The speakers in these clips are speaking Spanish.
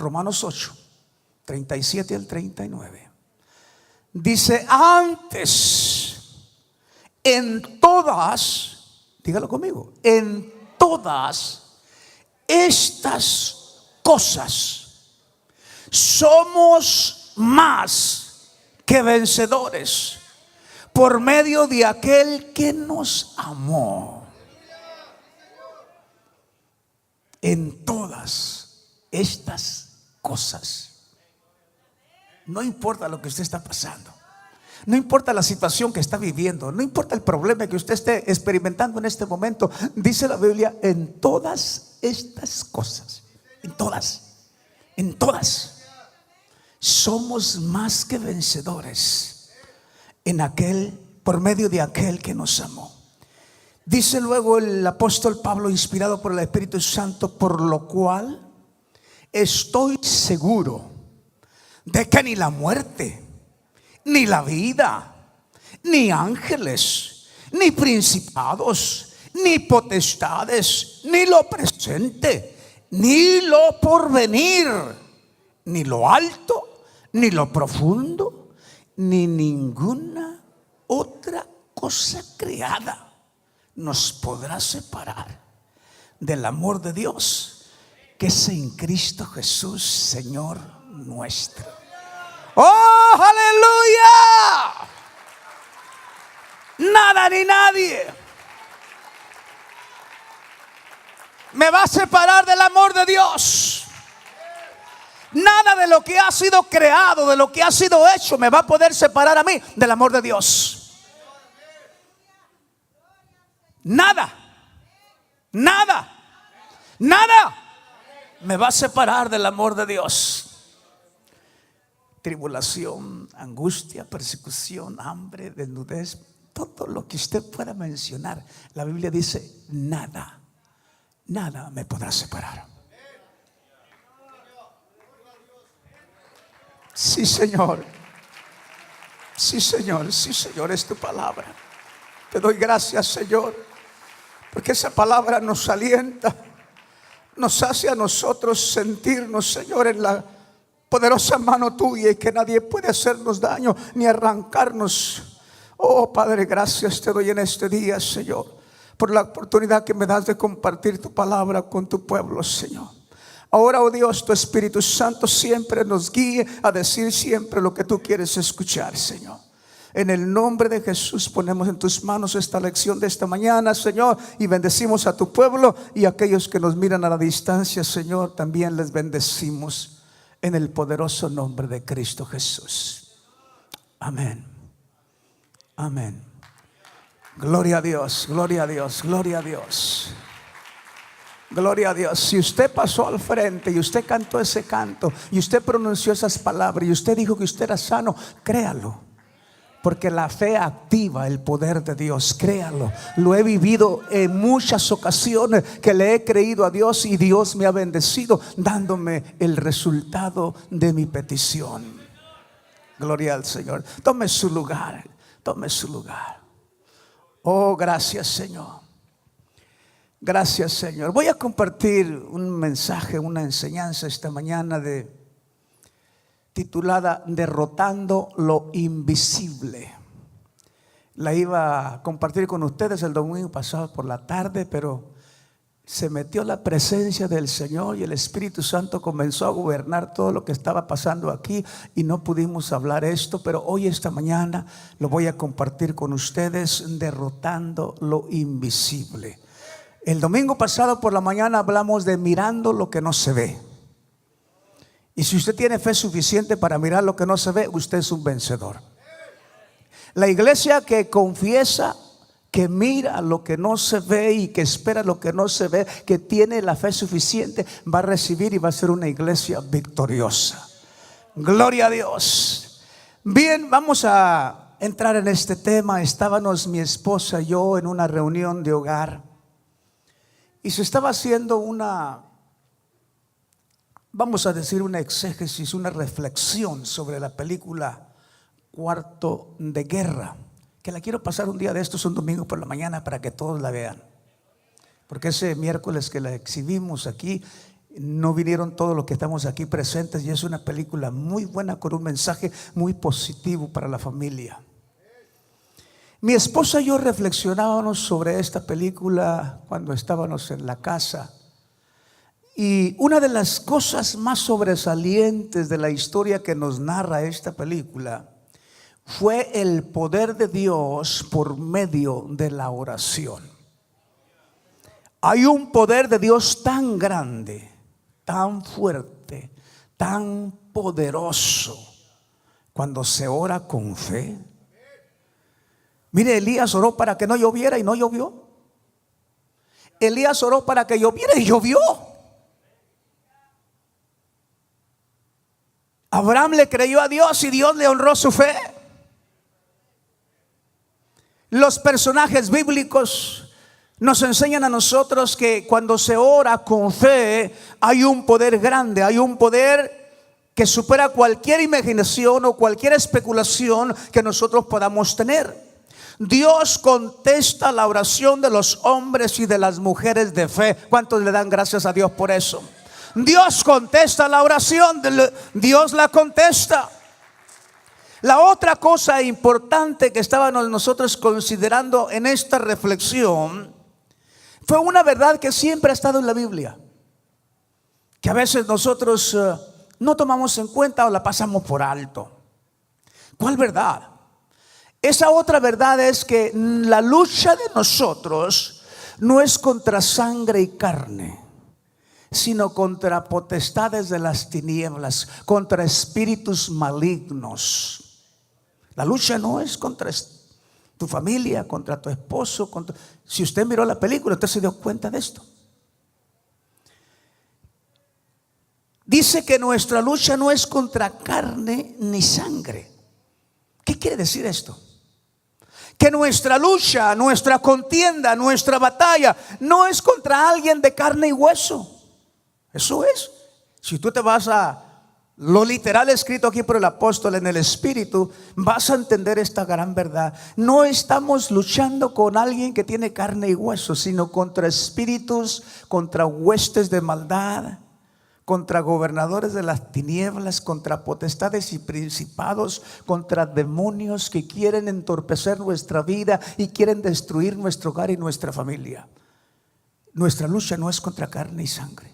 Romanos 8, 37 al 39. Dice: antes, en todas, dígalo conmigo, en todas estas cosas somos más que vencedores por medio de aquel que nos amó. En todas estas cosas. No importa lo que usted está pasando, no importa la situación que está viviendo, no importa el problema que usted esté experimentando en este momento. Dice la Biblia: en todas estas cosas, en todas somos más que vencedores en aquel, por medio de aquel que nos amó. Dice luego el apóstol Pablo, inspirado por el Espíritu Santo: por lo cual estoy seguro de que ni la muerte, ni la vida, ni ángeles, ni principados, ni potestades, ni lo presente, ni lo porvenir, ni lo alto, ni lo profundo, ni ninguna otra cosa creada nos podrá separar del amor de Dios que es en Cristo Jesús, Señor nuestro. ¡Oh, aleluya! Nada ni nadie me va a separar del amor de Dios. Nada de lo que ha sido creado, de lo que ha sido hecho, me va a poder separar a mí del amor de Dios. Nada me va a separar del amor de Dios. Tribulación, angustia, persecución, hambre, desnudez, todo lo que usted pueda mencionar, la Biblia dice: nada me podrá separar. Sí, Señor. Sí, Señor. Sí, Señor, es tu palabra. Te doy gracias, Señor, porque esa palabra nos alienta, nos hace a nosotros sentirnos, Señor, en la poderosa mano tuya, y que nadie puede hacernos daño ni arrancarnos. Oh Padre, gracias te doy en este día, Señor, por la oportunidad que me das de compartir tu palabra con tu pueblo, Señor. Ahora, oh Dios, tu Espíritu Santo siempre nos guíe a decir siempre lo que tú quieres escuchar, Señor. En el nombre de Jesús ponemos en tus manos esta lección de esta mañana, Señor, y bendecimos a tu pueblo, y a aquellos que nos miran a la distancia, Señor, también les bendecimos en el poderoso nombre de Cristo Jesús. Amén. Amén. Gloria a Dios, gloria a Dios, gloria a Dios. Gloria a Dios. Si usted pasó al frente y usted cantó ese canto y usted pronunció esas palabras y usted dijo que usted era sano, créalo, porque la fe activa el poder de Dios. Créalo, lo he vivido en muchas ocasiones que le he creído a Dios y Dios me ha bendecido dándome el resultado de mi petición. Gloria al Señor. Tome su lugar, tome su lugar. Oh, gracias, Señor. Gracias, Señor. Voy a compartir un mensaje, una enseñanza esta mañana titulada Derrotando lo invisible. La iba a compartir con ustedes el domingo pasado por la tarde, pero se metió la presencia del Señor y el Espíritu Santo comenzó a gobernar todo lo que estaba pasando aquí y no pudimos hablar esto. Pero hoy, esta mañana, lo voy a compartir con ustedes, derrotando lo invisible. El domingo pasado por la mañana hablamos de mirando lo que no se ve. Y si usted tiene fe suficiente para mirar lo que no se ve, usted es un vencedor. La iglesia que confiesa, que mira lo que no se ve y que espera lo que no se ve, que tiene la fe suficiente, va a recibir y va a ser una iglesia victoriosa. Gloria a Dios. Bien, vamos a entrar en este tema. Estábamos mi esposa y yo en una reunión de hogar y se estaba haciendo vamos a decir, una exégesis, una reflexión sobre la película Cuarto de Guerra, que la quiero pasar un día de estos, un domingo por la mañana, para que todos la vean, porque ese miércoles que la exhibimos aquí, No vinieron todos los que estamos aquí presentes y es una película muy buena con un mensaje muy positivo para la familia. Mi esposa y yo reflexionábamos sobre esta película cuando estábamos en la casa. Y una de las cosas más sobresalientes de la historia que nos narra esta película fue el poder de Dios por medio de la oración. Hay un poder de Dios tan grande, tan fuerte, tan poderoso cuando se ora con fe. Mire, Elías oró para que no lloviera y no llovió. Elías oró para que lloviera y llovió. Abraham le creyó a Dios y Dios le honró su fe. Los personajes bíblicos nos enseñan a nosotros que cuando se ora con fe hay un poder grande, hay un poder que supera cualquier imaginación o cualquier especulación que nosotros podamos tener. Dios contesta la oración de los hombres y de las mujeres de fe. ¿Cuántos le dan gracias a Dios por eso? Dios contesta la oración, Dios la contesta. La otra cosa importante que estábamos nosotros considerando en esta reflexión fue una verdad que siempre ha estado en la Biblia, que a veces nosotros no tomamos en cuenta o la pasamos por alto. ¿Cuál verdad? Esa otra verdad es que la lucha de nosotros no es contra sangre y carne, sino contra potestades de las tinieblas, contra espíritus malignos. La lucha no es contra tu familia, contra tu esposo. Si usted miró la película, usted se dio cuenta de esto. Dice que nuestra lucha no es contra carne ni sangre. ¿Qué quiere decir esto? Que nuestra lucha, nuestra contienda, nuestra batalla no es contra alguien de carne y hueso. Eso es. Si tú te vas a lo literal escrito aquí por el apóstol en el Espíritu, vas a entender esta gran verdad. No estamos luchando con alguien que tiene carne y hueso, sino contra espíritus, contra huestes de maldad, contra gobernadores de las tinieblas, contra potestades y principados, contra demonios que quieren entorpecer nuestra vida y quieren destruir nuestro hogar y nuestra familia. Nuestra lucha no es contra carne y sangre.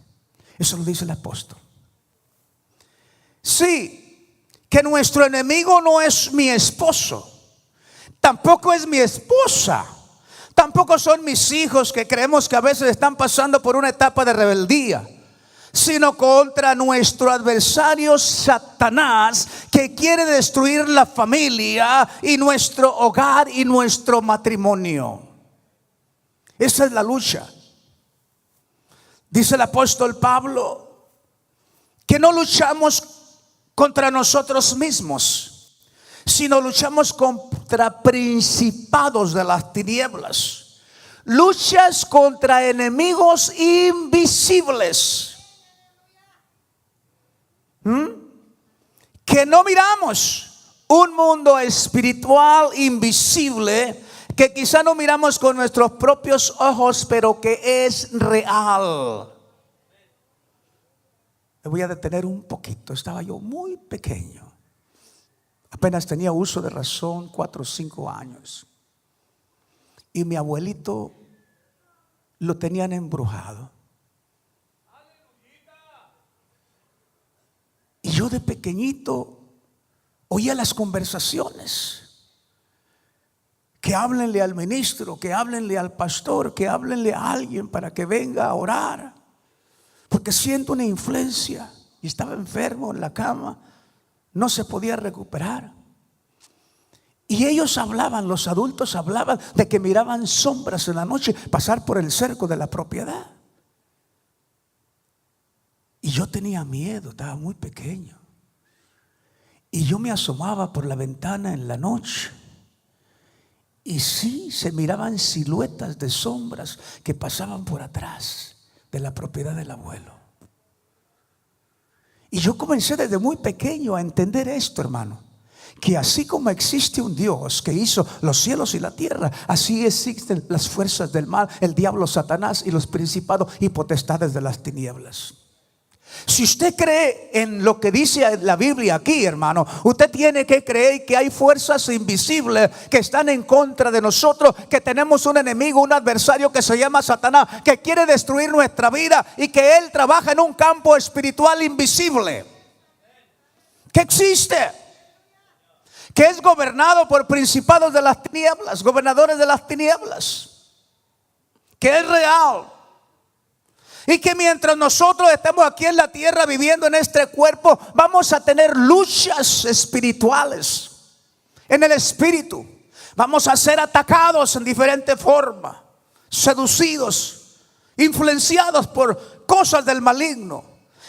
Eso lo dice el apóstol. Sí, que nuestro enemigo no es mi esposo, tampoco es mi esposa, tampoco son mis hijos, que creemos que a veces están pasando por una etapa de rebeldía, sino contra nuestro adversario Satanás, que quiere destruir la familia y nuestro hogar y nuestro matrimonio. Esa es la lucha. Dice el apóstol Pablo que no luchamos contra nosotros mismos, sino luchamos contra principados de las tinieblas. Luchas contra enemigos invisibles que no miramos. Un mundo espiritual invisible que quizá no miramos con nuestros propios ojos, pero que es real. Me voy a detener un poquito. Estaba yo muy pequeño, apenas tenía uso de razón, 4 o 5 años, y mi abuelito lo tenían embrujado. Y yo de pequeñito oía las conversaciones: que háblenle al ministro, que háblenle al pastor, que háblenle a alguien para que venga a orar, porque siento una influencia. Y estaba enfermo en la cama, no se podía recuperar. Y ellos hablaban, los adultos hablaban de que miraban sombras en la noche pasar por el cerco de la propiedad. Y yo tenía miedo, estaba muy pequeño. Y yo me asomaba por la ventana en la noche, y sí, se miraban siluetas de sombras que pasaban por atrás de la propiedad del abuelo. Y yo comencé desde muy pequeño a entender esto, hermano, que así como existe un Dios que hizo los cielos y la tierra, así existen las fuerzas del mal, el diablo, Satanás y los principados y potestades de las tinieblas. Si usted cree en lo que dice la Biblia aquí, hermano, usted tiene que creer que hay fuerzas invisibles que están en contra de nosotros, que tenemos un enemigo, un adversario que se llama Satanás, que quiere destruir nuestra vida y que él trabaja en un campo espiritual invisible, que existe, que es gobernado por principados de las tinieblas, gobernadores de las tinieblas, que es real. Y que mientras nosotros estemos aquí en la tierra viviendo en este cuerpo, vamos a tener luchas espirituales en el espíritu. Vamos a ser atacados en diferentes formas, seducidos, influenciados por cosas del maligno.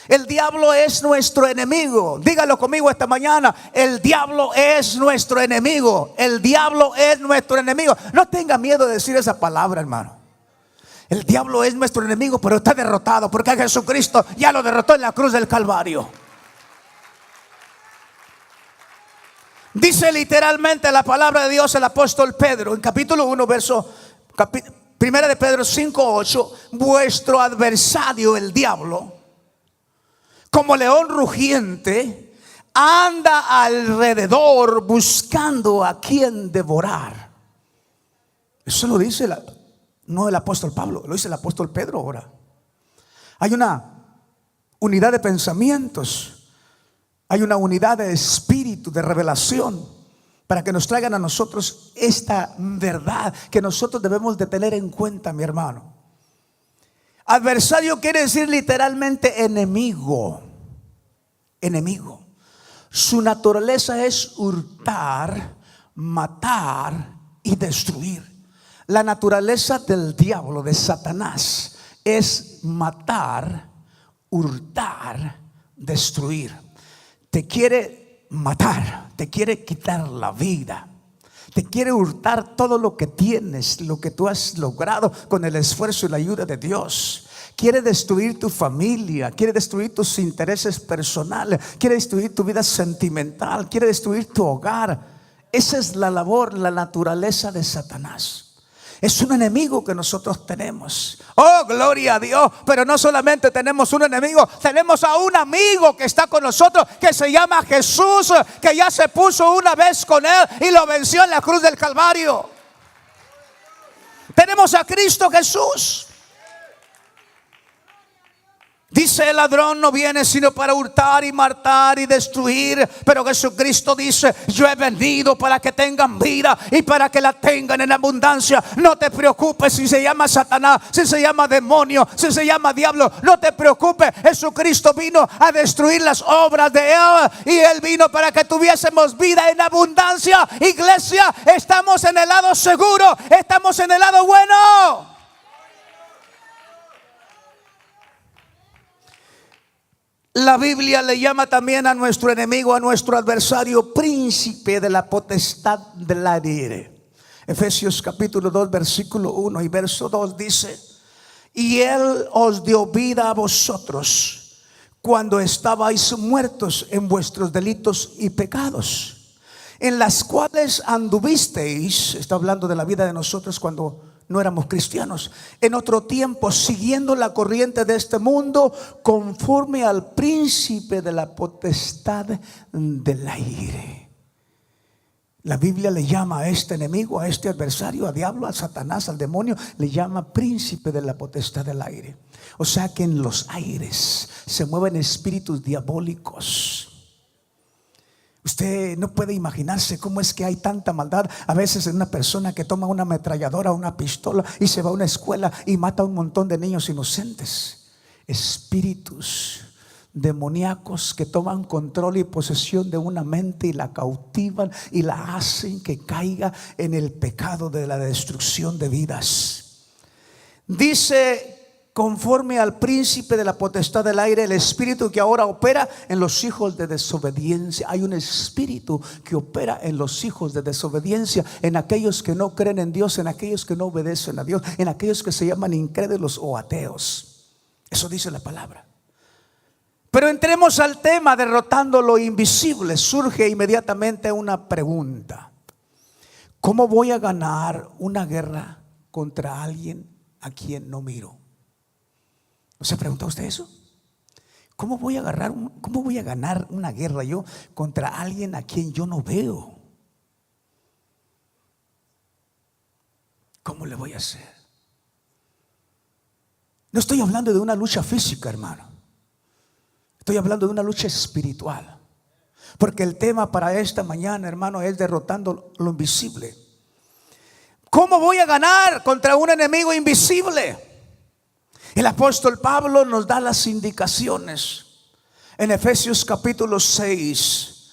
El diablo es nuestro enemigo. Dígalo conmigo esta mañana: el diablo es nuestro enemigo. El diablo es nuestro enemigo. No tenga miedo de decir esa palabra, hermano. El diablo es nuestro enemigo, pero está derrotado porque Jesucristo ya lo derrotó en la cruz del Calvario. Dice literalmente la palabra de Dios el apóstol Pedro en capítulo 1, primera de Pedro 5:8: vuestro adversario el diablo, como león rugiente, anda alrededor buscando a quien devorar. Eso lo dice no el apóstol Pablo, lo dice el apóstol Pedro ahora. Hay una unidad de pensamientos, hay una unidad de espíritu, de revelación, para que nos traigan a nosotros esta verdad que nosotros debemos de tener en cuenta, mi hermano. Adversario quiere decir literalmente enemigo. Enemigo. Su naturaleza es hurtar, matar y destruir. La naturaleza del diablo, de Satanás, es matar, hurtar, destruir. Te quiere matar, te quiere quitar la vida, te quiere hurtar todo lo que tienes, lo que tú has logrado con el esfuerzo y la ayuda de Dios. Quiere destruir tu familia, quiere destruir tus intereses personales, quiere destruir tu vida sentimental, quiere destruir tu hogar. Esa es la labor, la naturaleza de Satanás. Es un enemigo que nosotros tenemos. Oh, gloria a Dios. Pero no solamente tenemos un enemigo, tenemos a un amigo que está con nosotros, que se llama Jesús, que ya se puso una vez con él y lo venció en la cruz del Calvario. Tenemos a Cristo Jesús. Dice: el ladrón no viene sino para hurtar y matar y destruir. Pero Jesucristo dice: yo he venido para que tengan vida y para que la tengan en abundancia. No te preocupes si se llama Satanás, si se llama demonio, si se llama diablo. No te preocupes. Jesucristo vino a destruir las obras de él, y él vino para que tuviésemos vida en abundancia. Iglesia, estamos en el lado seguro, estamos en el lado bueno. La Biblia le llama también a nuestro enemigo, a nuestro adversario, príncipe de la potestad del aire. Efesios capítulo 2 versículo 1 y verso 2 dice: y él os dio vida a vosotros cuando estabais muertos en vuestros delitos y pecados, en las cuales anduvisteis. Está hablando de la vida de nosotros cuando no éramos cristianos. En otro tiempo, siguiendo la corriente de este mundo, conforme al príncipe de la potestad del aire. La Biblia le llama a este enemigo, a este adversario, a diablo, a Satanás, al demonio, le llama príncipe de la potestad del aire. O sea que en los aires se mueven espíritus diabólicos. Usted no puede imaginarse cómo es que hay tanta maldad a veces en una persona que toma una ametralladora, una pistola y se va a una escuela y mata a un montón de niños inocentes. Espíritus demoníacos que toman control y posesión de una mente y la cautivan y la hacen que caiga en el pecado de la destrucción de vidas. Dice: conforme al príncipe de la potestad del aire, el espíritu que ahora opera en los hijos de desobediencia. Hay un espíritu que opera en los hijos de desobediencia, en aquellos que no creen en Dios, en aquellos que no obedecen a Dios, en aquellos que se llaman incrédulos o ateos. Eso dice la palabra. Pero entremos al tema, derrotando lo invisible. Surge inmediatamente una pregunta: ¿cómo voy a ganar una guerra contra alguien a quien no miro? ¿No se pregunta usted eso? ¿Cómo voy a ganar una guerra yo contra alguien a quien yo no veo? ¿Cómo le voy a hacer? No estoy hablando de una lucha física, hermano. Estoy hablando de una lucha espiritual. Porque el tema para esta mañana, hermano, es derrotando lo invisible. ¿Cómo voy a ganar contra un enemigo invisible? El apóstol Pablo nos da las indicaciones en Efesios capítulo 6.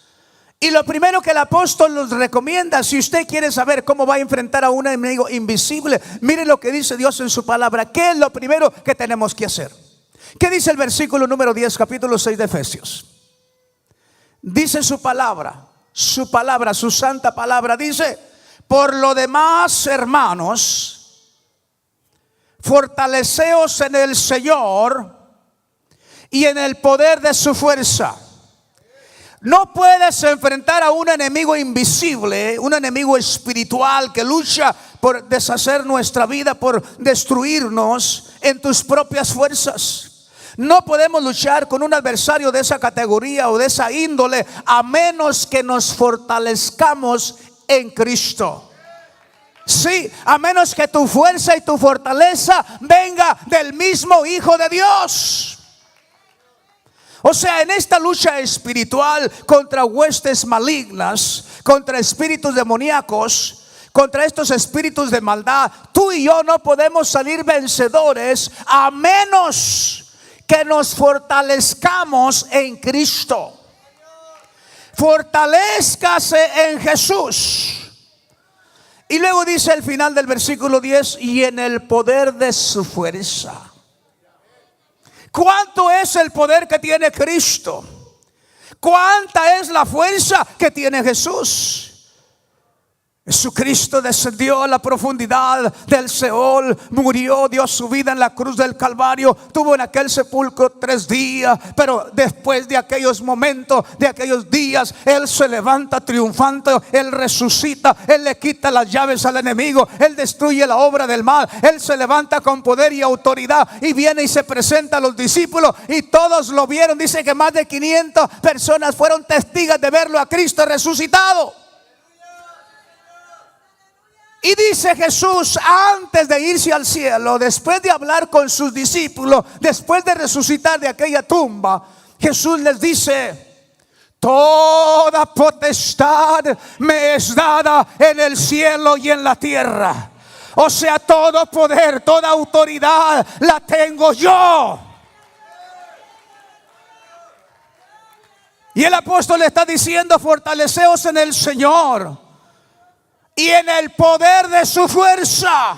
Y lo primero que el apóstol nos recomienda, si usted quiere saber cómo va a enfrentar a un enemigo invisible, mire lo que dice Dios en su palabra. ¿Qué es lo primero que tenemos que hacer? ¿Qué dice el versículo número 10, capítulo 6 de Efesios? Dice su palabra, su santa palabra, dice: por lo demás, hermanos, fortaleceos en el Señor y en el poder de su fuerza. No puedes enfrentar a un enemigo invisible, un enemigo espiritual que lucha por deshacer nuestra vida, por destruirnos, en tus propias fuerzas. No podemos luchar con un adversario de esa categoría o de esa índole a menos que nos fortalezcamos en Cristo. Sí, a menos que tu fuerza y tu fortaleza venga del mismo Hijo de Dios. O sea, en esta lucha espiritual contra huestes malignas, contra espíritus demoníacos, contra estos espíritus de maldad, tú y yo no podemos salir vencedores a menos que nos fortalezcamos en Cristo. Fortalézcase en Jesús. Y luego dice al final del versículo 10: y en el poder de su fuerza. ¿Cuánto es el poder que tiene Cristo? ¿Cuánta es la fuerza que tiene Jesús? Jesucristo descendió a la profundidad del Seol, murió, dio su vida en la cruz del Calvario, tuvo en aquel sepulcro 3 días, pero después de aquellos momentos, de aquellos días, Él se levanta triunfante, Él resucita, Él le quita las llaves al enemigo, Él destruye la obra del mal, Él se levanta con poder y autoridad y viene y se presenta a los discípulos y todos lo vieron. Dice que más de 500 personas fueron testigos de verlo a Cristo resucitado. Y dice Jesús, antes de irse al cielo, después de hablar con sus discípulos, después de resucitar de aquella tumba, Jesús les dice: toda potestad me es dada en el cielo y en la tierra. O sea, todo poder, toda autoridad la tengo yo. Y el apóstol le está diciendo: fortaleceos en el Señor y en el poder de su fuerza.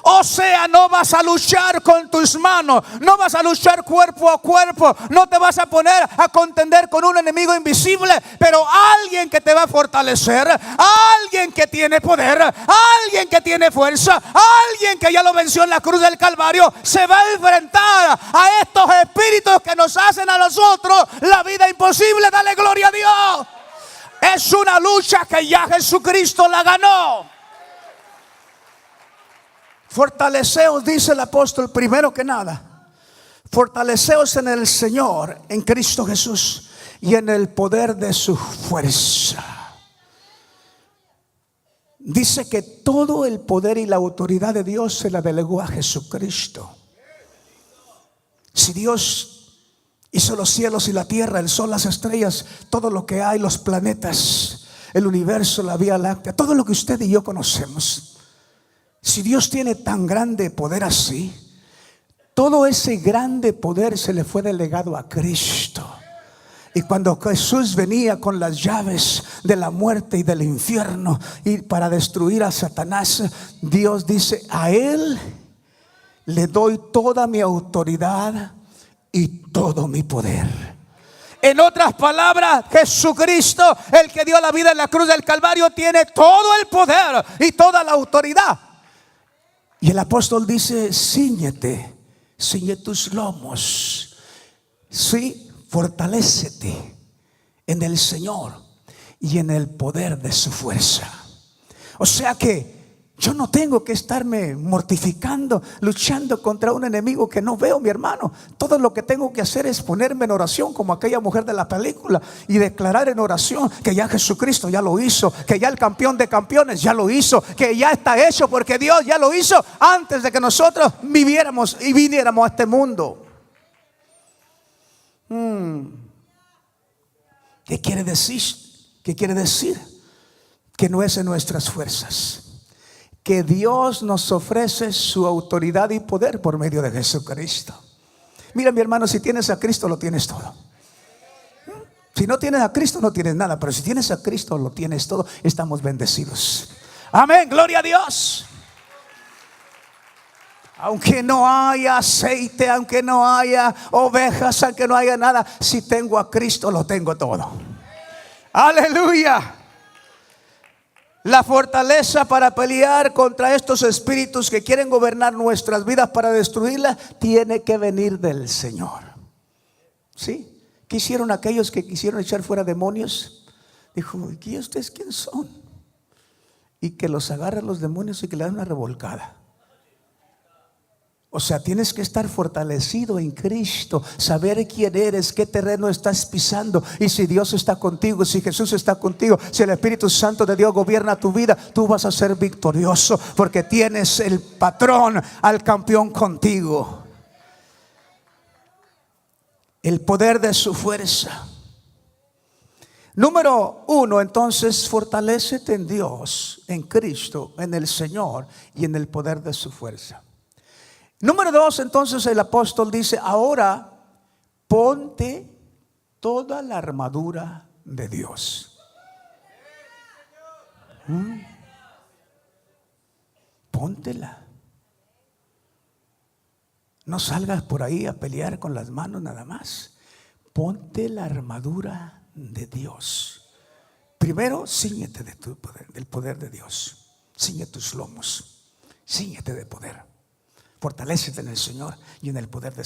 O sea, no vas a luchar con tus manos, no vas a luchar cuerpo a cuerpo, no te vas a poner a contender con un enemigo invisible, pero alguien que te va a fortalecer, alguien que tiene poder, alguien que tiene fuerza, alguien que ya lo venció en la cruz del Calvario, se va a enfrentar a estos espíritus que nos hacen a nosotros la vida imposible. Dale gloria a Dios. Es una lucha que ya Jesucristo la ganó. Fortaleceos, dice el apóstol, primero que nada, fortaleceos en el Señor, en Cristo Jesús, y en el poder de su fuerza. Dice que todo el poder y la autoridad de Dios se la delegó a Jesucristo. Si Dios hizo los cielos y la tierra, el sol, las estrellas, todo lo que hay, los planetas, el universo, la Vía Láctea, todo lo que usted y yo conocemos. Si Dios tiene tan grande poder así, todo ese grande poder se le fue delegado a Cristo. Y cuando Jesús venía con las llaves de la muerte y del infierno y para destruir a Satanás, Dios dice: a Él le doy toda mi autoridad y todo mi poder. En otras palabras, Jesucristo, el que dio la vida en la cruz del Calvario, tiene todo el poder y toda la autoridad. Y el apóstol dice: ciñe tus lomos, sí, fortalécete en el Señor y en el poder de su fuerza. O sea que Yo no tengo que estarme mortificando, luchando contra un enemigo que no veo, mi hermano. Todo lo que tengo que hacer es ponerme en oración como aquella mujer de la película y declarar en oración que ya Jesucristo ya lo hizo, que ya el campeón de campeones ya lo hizo, que ya está hecho porque Dios ya lo hizo antes de que nosotros viviéramos y viniéramos a este mundo. ¿Qué quiere decir? ¿Qué quiere decir? Que no es en nuestras fuerzas, que Dios nos ofrece su autoridad y poder por medio de Jesucristo. Mira, mi hermano, si tienes a Cristo lo tienes todo. Si no tienes a Cristo no tienes nada, pero si tienes a Cristo lo tienes todo. Estamos bendecidos. Amén, gloria a Dios. Aunque no haya aceite, aunque no haya ovejas, aunque no haya nada, si tengo a Cristo lo tengo todo. Aleluya. La fortaleza para pelear contra estos espíritus que quieren gobernar nuestras vidas para destruirlas tiene que venir del Señor. ¿Sí? ¿Qué hicieron aquellos que quisieron echar fuera demonios? Dijo, ¿y ustedes quién son? Y que los agarran los demonios y que le dan una revolcada. O sea, tienes que estar fortalecido en Cristo, saber quién eres, qué terreno estás pisando. Y si Dios está contigo, si Jesús está contigo, si el Espíritu Santo de Dios gobierna tu vida, tú vas a ser victorioso porque tienes el patrón, al campeón contigo. El poder de su fuerza. Número 1, entonces, fortalécete en Dios, en Cristo, en el Señor y en el poder de su fuerza. Número 2, entonces el apóstol dice, ahora ponte toda la armadura de Dios. Póntela. No salgas por ahí a pelear con las manos nada más. Ponte la armadura de Dios. Primero, cíñete de tu poder, del poder de Dios. Ciñe tus lomos. Cíñete de poder. Fortalécete en el Señor y en el poder de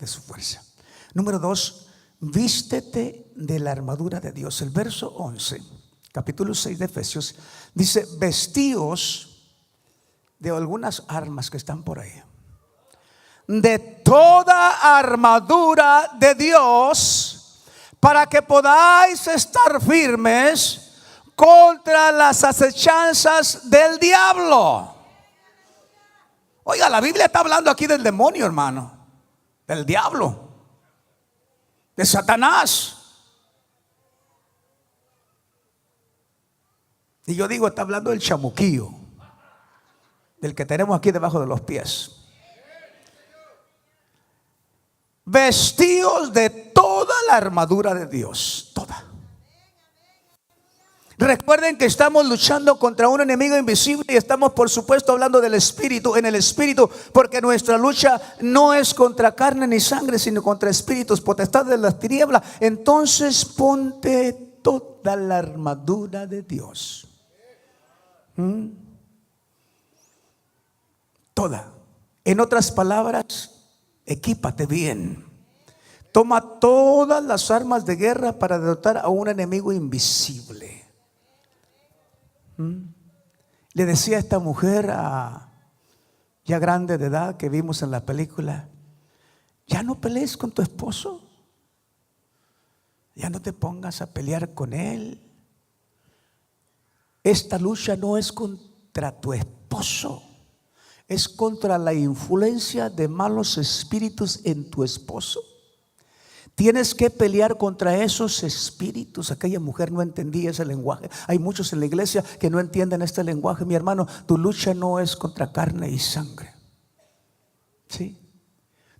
su fuerza. Número 2, vístete de la armadura de Dios. El verso 11, capítulo 6 de Efesios, dice, vestíos de algunas armas que están por ahí. De toda armadura de Dios, para que podáis estar firmes contra las acechanzas del diablo. Oiga, la Biblia está hablando aquí del demonio, hermano, del diablo, de Satanás. Y yo digo, está hablando del chamuquillo, del que tenemos aquí debajo de los pies. Vestíos de toda la armadura de Dios, toda. Recuerden que estamos luchando contra un enemigo invisible y estamos, por supuesto, hablando del espíritu, en el espíritu, porque nuestra lucha no es contra carne ni sangre, sino contra espíritus, potestades de las tinieblas. Entonces ponte toda la armadura de Dios. Toda. En otras palabras, equípate bien. Toma todas las armas de guerra para derrotar a un enemigo invisible. Le decía a esta mujer ya grande de edad que vimos en la película, ya no pelees con tu esposo, ya no te pongas a pelear con él. Esta lucha no es contra tu esposo, es contra la influencia de malos espíritus en tu esposo. Tienes que pelear contra esos espíritus. Aquella mujer no entendía ese lenguaje. Hay muchos en la iglesia que no entienden este lenguaje. Mi hermano, tu lucha no es contra carne y sangre. ¿Sí?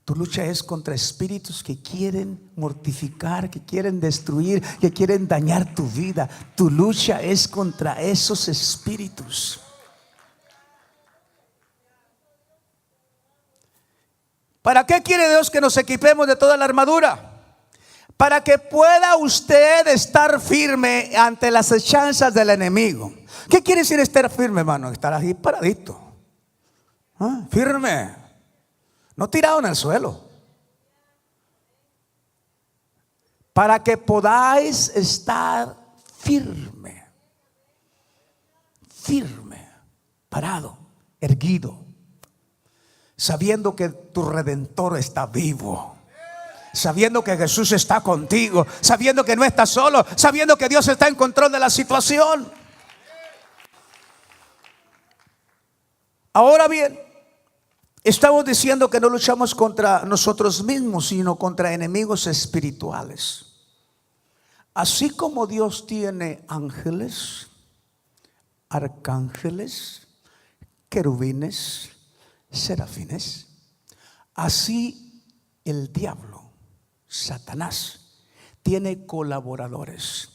Tu lucha es contra espíritus que quieren mortificar, que quieren destruir, que quieren dañar tu vida. Tu lucha es contra esos espíritus. ¿Para qué quiere Dios que nos equipemos de toda la armadura? Para que pueda usted estar firme ante las acechanzas del enemigo. ¿Qué quiere decir estar firme, hermano? Estar ahí paradito. Firme. No tirado en el suelo. Para que podáis estar firme. Firme. parado, erguido, sabiendo que tu Redentor está vivo, sabiendo que Jesús está contigo, sabiendo que no estás solo, sabiendo que Dios está en control de la situación. Ahora bien, estamos diciendo que no luchamos contra nosotros mismos, sino contra enemigos espirituales. Así como Dios tiene ángeles, arcángeles, querubines, serafines, así el diablo, Satanás, tiene colaboradores.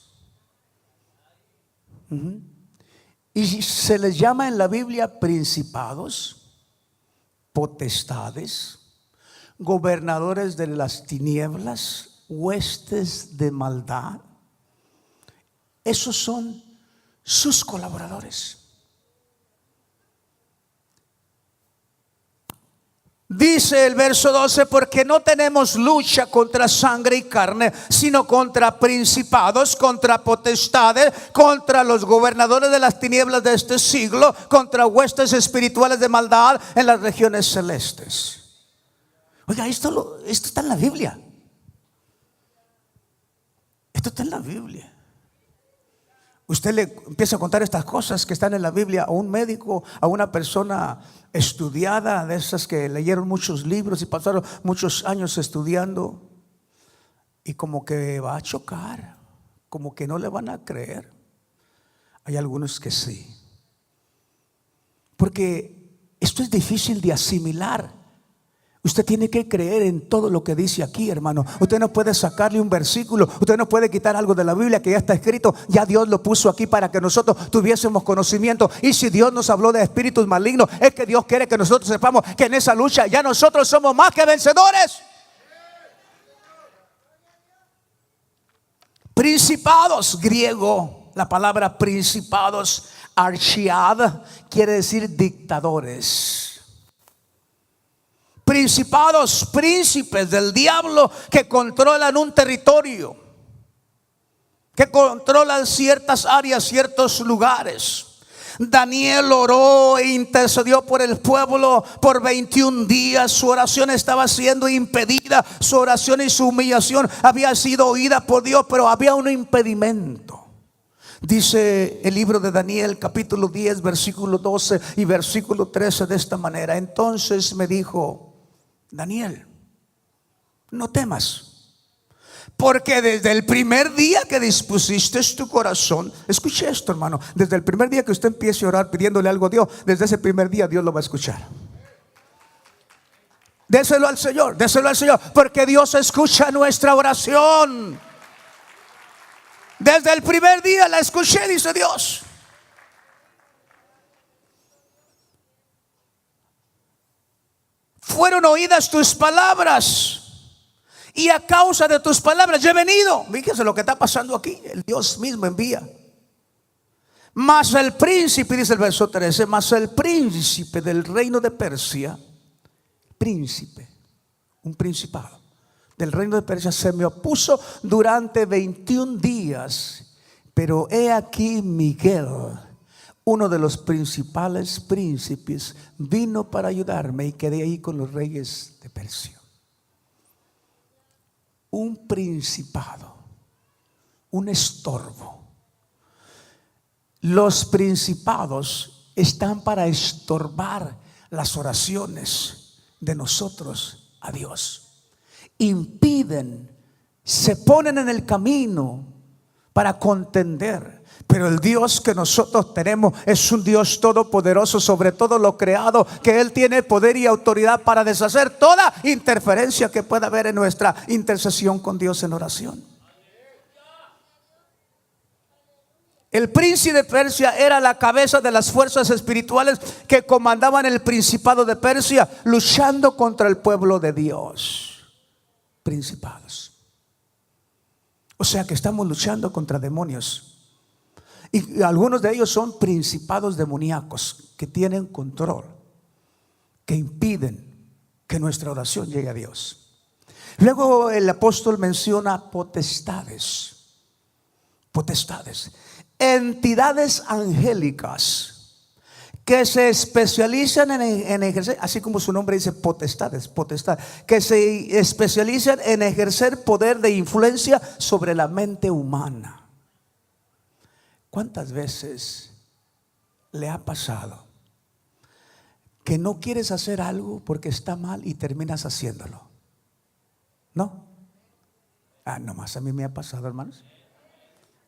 Y se les llama en la Biblia principados, potestades, gobernadores de las tinieblas, huestes de maldad. Esos son sus colaboradores. Dice el verso 12: porque no tenemos lucha contra sangre y carne, sino contra principados, contra potestades, contra los gobernadores de las tinieblas de este siglo, contra huestes espirituales de maldad en las regiones celestes. Oiga, esto está en la Biblia. Esto está en la Biblia. Usted le empieza a contar estas cosas que están en la Biblia a un médico, a una persona estudiada, de esas que leyeron muchos libros y pasaron muchos años estudiando, y como que va a chocar, como que no le van a creer. Hay algunos que sí, porque esto es difícil de asimilar. Usted tiene que creer en todo lo que dice aquí, hermano. Usted no puede sacarle un versículo, usted no puede quitar algo de la Biblia que ya está escrito. Ya Dios lo puso aquí para que nosotros tuviésemos conocimiento. Y si Dios nos habló de espíritus malignos, es que Dios quiere que nosotros sepamos que en esa lucha ya nosotros somos más que vencedores. Principados, griego, la palabra principados, archiad, quiere decir dictadores. Principados, príncipes del diablo que controlan un territorio, que controlan ciertas áreas, ciertos lugares. Daniel oró e intercedió por el pueblo por 21 días. Su oración estaba siendo impedida. Su oración y su humillación había sido oída por Dios, pero había un impedimento. Dice el libro de Daniel, capítulo 10, versículo 12 y versículo 13 de esta manera: entonces me dijo: Daniel, no temas, porque desde el primer día que dispusiste tu corazón, escuche esto, hermano, desde el primer día que usted empiece a orar pidiéndole algo a Dios, desde ese primer día Dios lo va a escuchar. Déselo al Señor, porque Dios escucha nuestra oración. Desde el primer día la escuché, dice Dios. Fueron oídas tus palabras, y a causa de tus palabras yo he venido. Fíjense lo que está pasando aquí. El Dios mismo envía. Mas el príncipe, dice el verso 13, mas el príncipe del reino de Persia, príncipe, un principado del reino de Persia, se me opuso durante 21 días. Pero he aquí Miguel, uno de los principales príncipes, vino para ayudarme, y quedé ahí con los reyes de Persia. Un principado, un estorbo. Los principados están para estorbar las oraciones de nosotros a Dios. Impiden, se ponen en el camino para contender. Pero el Dios que nosotros tenemos es un Dios todopoderoso sobre todo lo creado, que Él tiene poder y autoridad para deshacer toda interferencia que pueda haber en nuestra intercesión con Dios en oración. El príncipe de Persia era la cabeza de las fuerzas espirituales que comandaban el principado de Persia, luchando contra el pueblo de Dios. Principados. O sea que estamos luchando contra demonios. Y algunos de ellos son principados demoníacos que tienen control, que impiden que nuestra oración llegue a Dios. Luego el apóstol menciona potestades. Potestades, entidades angélicas que se especializan en ejercer, así como su nombre dice, potestades, que se especializan en ejercer poder de influencia sobre la mente humana. ¿Cuántas veces le ha pasado que no quieres hacer algo porque está mal y terminas haciéndolo? ¿No? Nomás a mí me ha pasado, hermanos.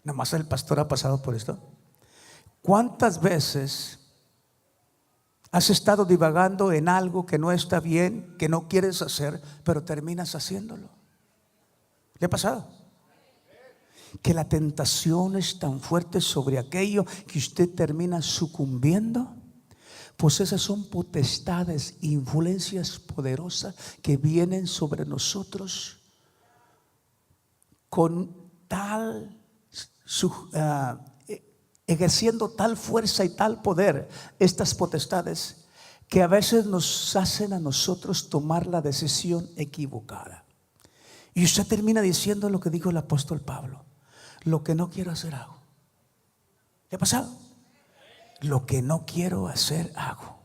Nomás el pastor ha pasado por esto. ¿Cuántas veces has estado divagando en algo que no está bien, que no quieres hacer, pero terminas haciéndolo? ¿Le ha pasado? Que la tentación es tan fuerte sobre aquello que usted termina sucumbiendo. Pues esas son potestades, influencias poderosas que vienen sobre nosotros con tal ejerciendo tal fuerza y tal poder, estas potestades, que a veces nos hacen a nosotros tomar la decisión equivocada. Y usted termina diciendo lo que dijo el apóstol Pablo: lo que no quiero hacer hago. ¿Le ha pasado? Lo que no quiero hacer hago.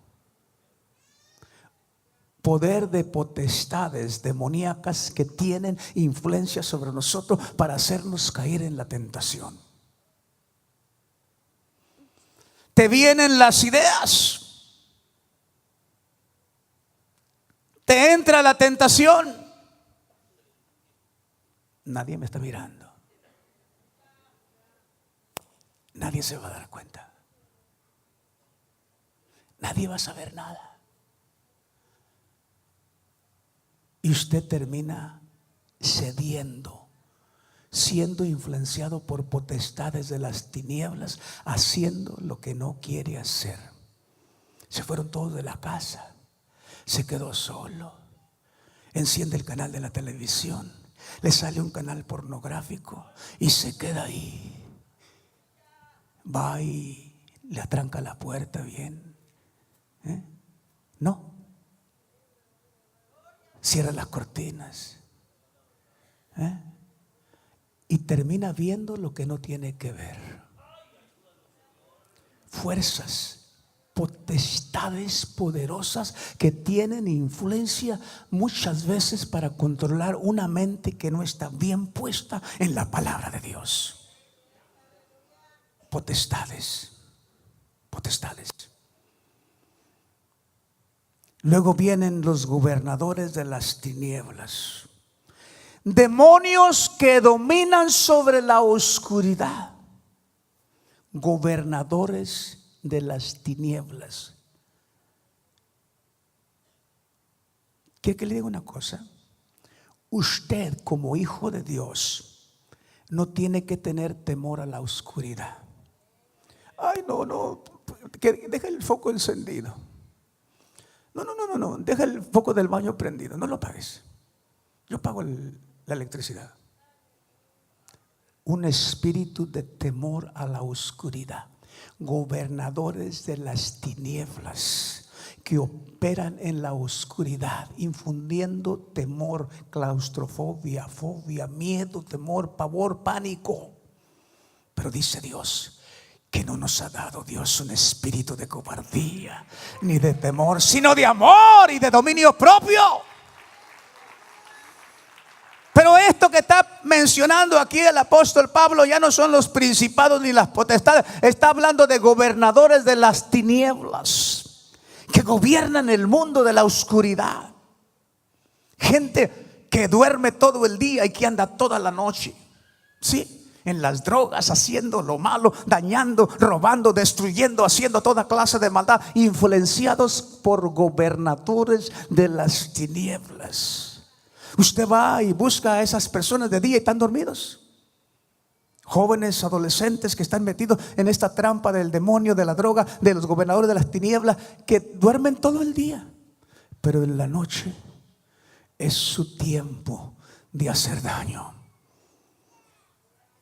Poder de potestades demoníacas que tienen influencia sobre nosotros para hacernos caer en la tentación. Te vienen las ideas, te entra la tentación. Nadie me está mirando, nadie se va a dar cuenta, nadie va a saber nada, y usted termina cediendo, siendo influenciado por potestades de las tinieblas, haciendo lo que no quiere hacer. Se fueron todos de la casa, se quedó solo, enciende el canal de la televisión, le sale un canal pornográfico y se queda ahí. Va y le atranca la puerta bien. No, cierra las cortinas, y termina viendo lo que no tiene que ver. Fuerzas, potestades poderosas que tienen influencia muchas veces para controlar una mente que no está bien puesta en la palabra de Dios. Potestades. Luego vienen los gobernadores de las tinieblas. Demonios que dominan sobre la oscuridad. Gobernadores de las tinieblas. ¿Quiere que le diga una cosa? Usted, como hijo de Dios, no tiene que tener temor a la oscuridad. Ay, no, deja el foco encendido. No, deja el foco del baño prendido, no lo apagues. Yo pago la electricidad. Un espíritu de temor a la oscuridad. Gobernadores de las tinieblas que operan en la oscuridad, infundiendo temor, claustrofobia, fobia, miedo, temor, pavor, pánico. Pero dice Dios que no nos ha dado Dios un espíritu de cobardía ni de temor, sino de amor y de dominio propio. Pero esto que está mencionando aquí el apóstol Pablo ya no son los principados ni las potestades. Está hablando de gobernadores de las tinieblas que gobiernan el mundo de la oscuridad. Gente que duerme todo el día y que anda toda la noche. Sí, en las drogas, haciendo lo malo, dañando, robando, destruyendo, haciendo toda clase de maldad, influenciados por gobernadores de las tinieblas. Usted va y busca a esas personas de día y están dormidos. Jóvenes, adolescentes que están metidos en esta trampa del demonio, de la droga, de los gobernadores de las tinieblas, que duermen todo el día, pero en la noche es su tiempo de hacer daño.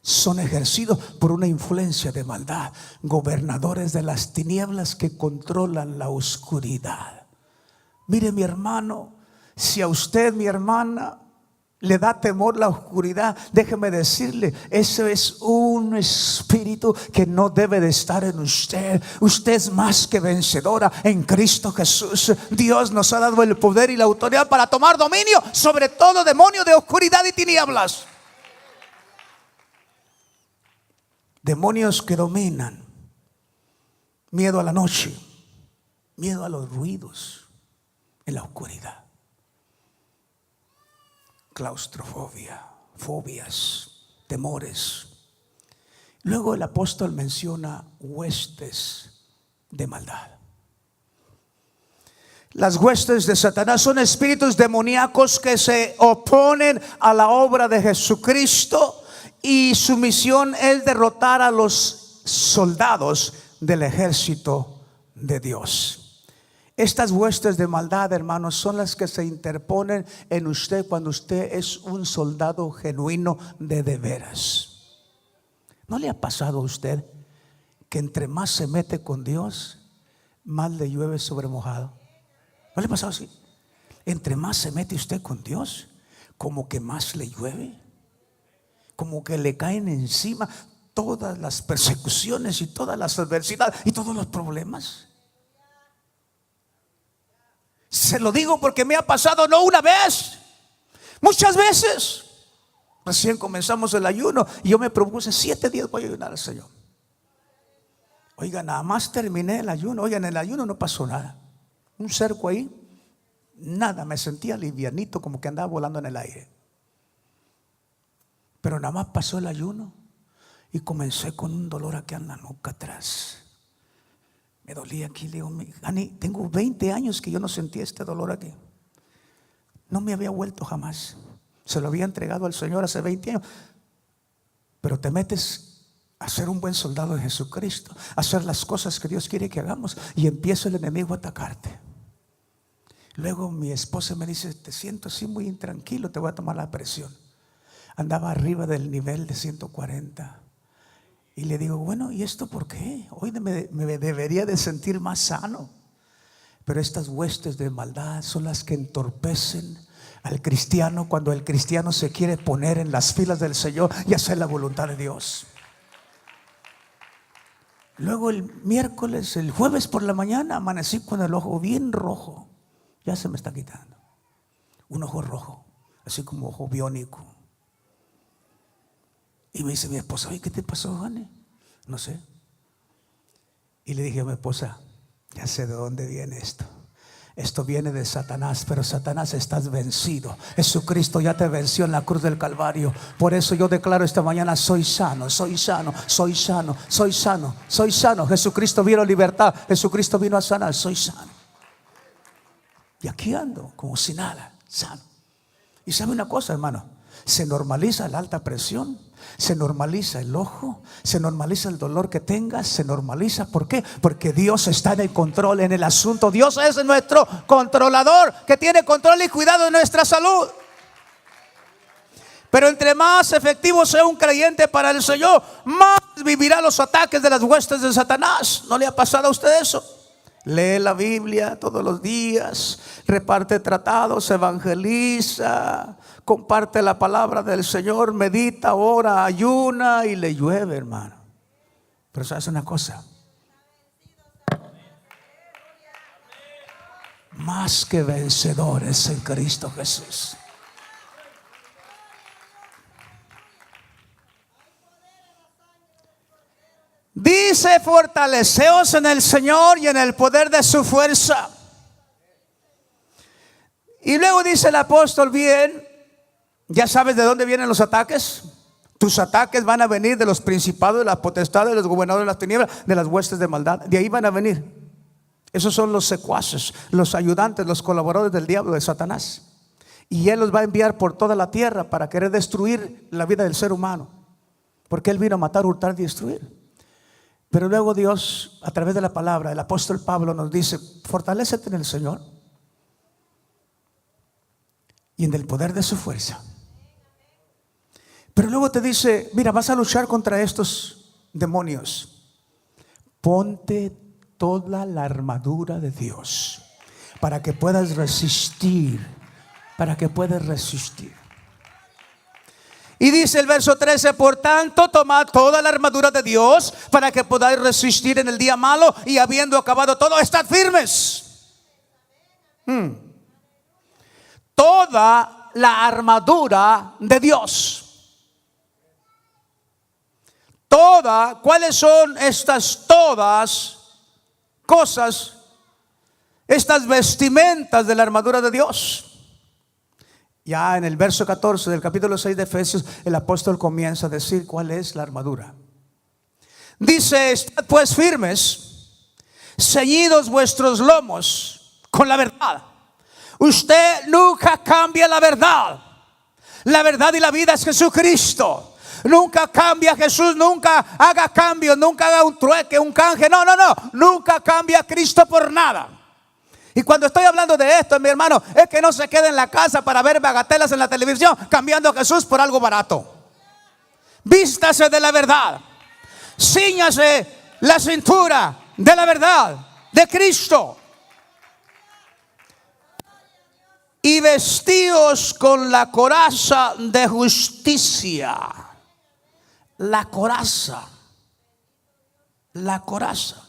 Son ejercidos por una influencia de maldad. Gobernadores de las tinieblas que controlan la oscuridad. Mire, mi hermano, si a usted, mi hermana, le da temor la oscuridad, déjeme decirle, eso es un un espíritu que no debe de estar en usted. Usted es más que vencedora en Cristo Jesús. Dios nos ha dado el poder y la autoridad para tomar dominio sobre todo demonio de oscuridad y tinieblas. Demonios que dominan. Miedo a la noche, miedo a los ruidos en la oscuridad, claustrofobia, fobias, temores. Luego el apóstol menciona huestes de maldad. Las huestes de Satanás son espíritus demoníacos que se oponen a la obra de Jesucristo, y su misión es derrotar a los soldados del ejército de Dios. Estas huestes de maldad, hermanos, son las que se interponen en usted cuando usted es un soldado genuino de veras. ¿No le ha pasado a usted que entre más se mete con Dios, más le llueve sobre mojado? ¿No le ha pasado así? Entre más se mete usted con Dios, como que más le llueve, como que le caen encima todas las persecuciones y todas las adversidades y todos los problemas. Se lo digo porque me ha pasado no una vez, muchas veces. Recién comenzamos el ayuno y yo me propuse 7 días voy a ayunar al Señor. Oiga, nada más terminé el ayuno. Oiga, en el ayuno no pasó nada. Un cerco ahí, nada, me sentía livianito, como que andaba volando en el aire. Pero nada más pasó el ayuno y comencé con un dolor aquí en la nuca atrás. Me dolía aquí. Le digo, Ani, tengo 20 años que yo no sentía este dolor aquí. No me había vuelto jamás. Se lo había entregado al Señor hace 20 años. Pero te metes a ser un buen soldado de Jesucristo, a hacer las cosas que Dios quiere que hagamos, y empieza el enemigo a atacarte. Luego mi esposa me dice, te siento así muy intranquilo, te voy a tomar la presión. Andaba arriba del nivel de 140. Y le digo, bueno, ¿y esto por qué? Hoy me debería de sentir más sano. Pero estas huestes de maldad son las que entorpecen al cristiano cuando el cristiano se quiere poner en las filas del Señor y hacer la voluntad de Dios. Luego el jueves por la mañana amanecí con el ojo bien rojo. Ya se me está quitando. Un ojo rojo, así como ojo biónico. Y me dice mi esposa, oye, ¿qué te pasó, Jane? No sé. Y le dije a mi esposa, ya sé de dónde viene esto. Esto viene de Satanás, pero Satanás, estás vencido. Jesucristo ya te venció en la cruz del Calvario. Por eso yo declaro esta mañana, soy sano, soy sano, soy sano, soy sano, soy sano. Jesucristo vino a libertad, Jesucristo vino a sanar, soy sano. Y aquí ando como si nada, sano. Y sabe una cosa, hermano, se normaliza la alta presión, se normaliza el ojo, se normaliza el dolor que tengas, se normaliza. ¿Por qué? Porque Dios está en el control, en el asunto. Dios es nuestro controlador, que tiene control y cuidado de nuestra salud. Pero entre más efectivo sea un creyente para el Señor, más vivirá los ataques de las huestes de Satanás. ¿No le ha pasado a usted eso? Lee la Biblia todos los días, reparte tratados, evangeliza, comparte la palabra del Señor, medita, ora, ayuna y le llueve, hermano. Pero ¿sabes una cosa? Más que vencedores en Cristo Jesús. Dice, fortaleceos en el Señor y en el poder de su fuerza. Y luego dice el apóstol, bien, ya sabes de dónde vienen los ataques. Tus ataques van a venir de los principados, de las potestades, de los gobernadores de las tinieblas, de las huestes de maldad. De ahí van a venir. Esos son los secuaces, los ayudantes, los colaboradores del diablo, de Satanás. Y él los va a enviar por toda la tierra para querer destruir la vida del ser humano. Porque él vino a matar, hurtar y destruir. Pero luego Dios, a través de la palabra, el apóstol Pablo nos dice, fortalécete en el Señor y en el poder de su fuerza. Pero luego te dice, mira, vas a luchar contra estos demonios. Ponte toda la armadura de Dios para que puedas resistir, para que puedas resistir. Y dice el verso 13: por tanto, tomad toda la armadura de Dios para que podáis resistir en el día malo, y habiendo acabado todo, estad firmes. Toda la armadura de Dios. ¿Cuáles son estas todas cosas? Estas vestimentas de la armadura de Dios. Ya en el verso 14 del capítulo 6 de Efesios, el apóstol comienza a decir cuál es la armadura. Dice: estad pues firmes, ceñidos vuestros lomos con la verdad. Usted nunca cambia la verdad. La verdad y la vida es Jesucristo. Nunca cambia Jesús, nunca haga cambios, nunca haga un trueque, un canje. No, nunca cambia Cristo por nada. Y cuando estoy hablando de esto, mi hermano, es que no se quede en la casa para ver bagatelas en la televisión, cambiando a Jesús por algo barato. Vístase de la verdad. Cíñase la cintura de la verdad de Cristo. Y vestíos con la coraza de justicia. La coraza. La coraza.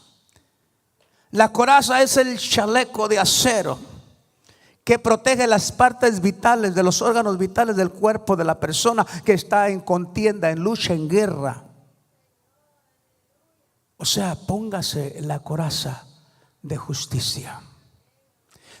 La coraza es el chaleco de acero que protege las partes vitales de los órganos vitales del cuerpo de la persona que está en contienda, en lucha, en guerra. O sea, póngase la coraza de justicia.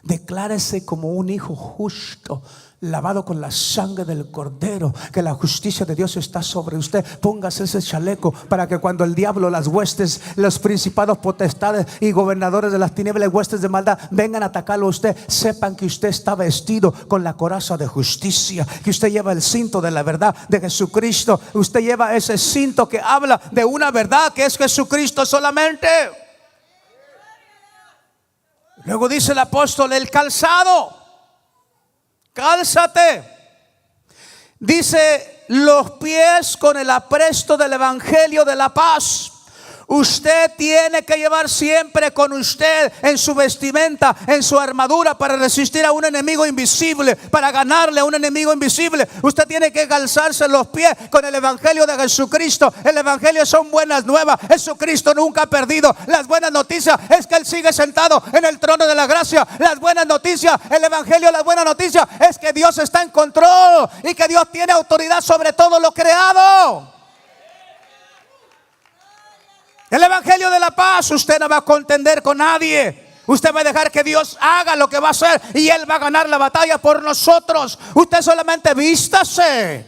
Declárese como un hijo justo, lavado con la sangre del Cordero, que la justicia de Dios está sobre usted. Póngase ese chaleco para que cuando el diablo, las huestes, los principados, potestades y gobernadores de las tinieblas, huestes de maldad, vengan a atacarlo a usted, sepan que usted está vestido con la coraza de justicia, que usted lleva el cinto de la verdad de Jesucristo. Usted lleva ese cinto que habla de una verdad que es Jesucristo solamente. Luego dice el apóstol: el calzado. Cálzate. Dice: los pies con el apresto del evangelio de la paz. Usted tiene que llevar siempre con usted en su vestimenta, en su armadura, para resistir a un enemigo invisible, para ganarle a un enemigo invisible. Usted tiene que calzarse los pies con el evangelio de Jesucristo. El evangelio son buenas nuevas. Jesucristo nunca ha perdido. Las buenas noticias es que Él sigue sentado en el trono de la gracia. Las buenas noticias, el evangelio, las buenas noticias es que Dios está en control y que Dios tiene autoridad sobre todo lo creado. El evangelio de la paz. Usted no va a contender con nadie. Usted va a dejar que Dios haga lo que va a hacer y Él va a ganar la batalla por nosotros. Usted solamente vístase,